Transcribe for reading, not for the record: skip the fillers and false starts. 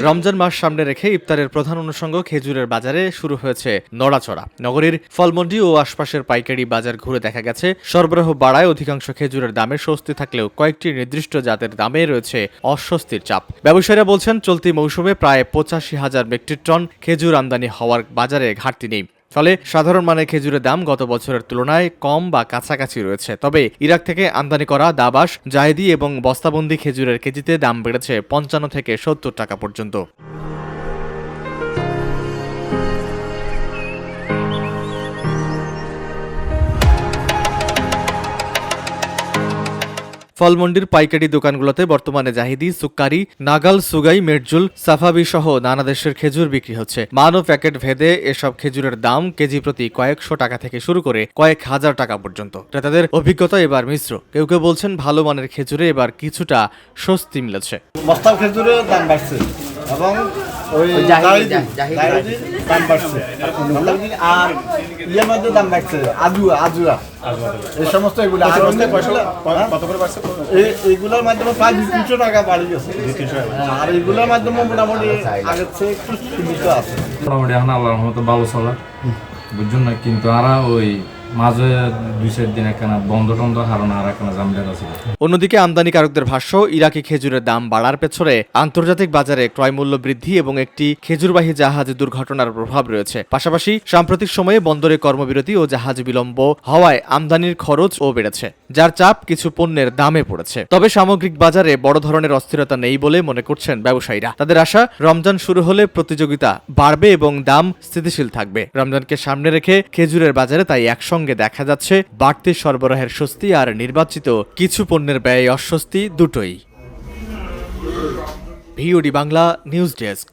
রমজান মাস সামনে রেখে ইফতারের প্রধান অনুষঙ্গ খেজুরের বাজারে শুরু হয়েছে নড়াচড়া। নগরীর ফলমন্ডি ও আশপাশের পাইকারি বাজার ঘুরে দেখা গেছে সরবরাহ বাড়ায় অধিকাংশ খেজুরের দামে স্বস্তি থাকলেও কয়েকটি নির্দিষ্ট জাতের দামে রয়েছে অস্বস্তির চাপ। ব্যবসায়ীরা বলছেন চলতি মৌসুমে প্রায় 85,000 মেট্রিক টন খেজুর আমদানি হওয়ার বাজারে ঘাটতি নেই। ফলে সাধারণ মানের খেজুরের দাম গত বছরের তুলনায় কম বা কাছাকাছি রয়েছে। তবে ইরাক থেকে আমদানি করা দাবাস, জাহেদি এবং বস্তাবন্দি খেজুরের কেজিতে দাম বেড়েছে 55 থেকে 70 টাকা পর্যন্ত। ফলমন্ডির পাইকারি দোকানগুলোতে বর্তমানে জাহিদি, সুক্কারি, নাগাল, সুগাই, মেটজুল, সাফাবি সহ নানা দেশের খেজুর বিক্রি হচ্ছে। মান ও প্যাকেট ভেদে এসব খেজুরের দাম কেজি প্রতি কয়েকশো টাকা থেকে শুরু করে কয়েক হাজার টাকা পর্যন্ত। ক্রেতাদের অভিজ্ঞতা এবার মিশ্র। কেউ কেউ বলছেন ভালো মানের খেজুরে এবার কিছুটা স্বস্তি মিলেছে। বস্তার খেজুরের দাম বাড়ছে এবং ওই জাহিদির দাম বাড়ছে আর ইয়ের মধ্যে দাম বাড়ছে আজুয়া এই সমস্ত এগুলো এইগুলোর মাধ্যমে প্রায় 200 টাকা বাড়ি গেছে আর এইগুলোর মাধ্যমে মোটামুটি আগের চেয়ে একটু সীমিত আছে। মোটামুটি এখন আল্লাহর রহমতে ভালো চলে বুঝছেন না, কিন্তু আরা ওই মাঝে 2-4 দিন একখানা বন্ধ টন্ধ হারানো আর একখানা জামদার আছে। অন্যদিকে আমদানিকারকদের ভাষ্য, ইরাকি খেজুরের দাম বাড়ার পেছনে আন্তর্জাতিক বাজারে ক্রয়মূল্য বৃদ্ধি এবং একটি খেজুরবাহী জাহাজ দুর্ঘটনার প্রভাব রয়েছে। পাশাপাশি সাম্প্রতিক সময়ে বন্দরে কর্মবিরতি ও জাহাজ বিলম্ব হওয়ায় আমদানির খরচও বেড়েছে, যার চাপ কিছু পণ্যের দামে পড়েছে। তবে সামগ্রিক বাজারে বড় ধরনের অস্থিরতা নেই বলে মনে করছেন ব্যবসায়ীরা। তাদের আশা, রমজান শুরু হলে প্রতিযোগিতা বাড়বে এবং দাম স্থিতিশীল থাকবে। রমজানকে সামনে রেখে খেজুরের বাজারে তাই একসঙ্গে দেখা যাচ্ছে বাড়তি সরবরাহের স্বস্তি আর নির্বাচিত কিছু পণ্যের ব্যয় অস্বস্তি দুটোই। VOD Bangla news desk.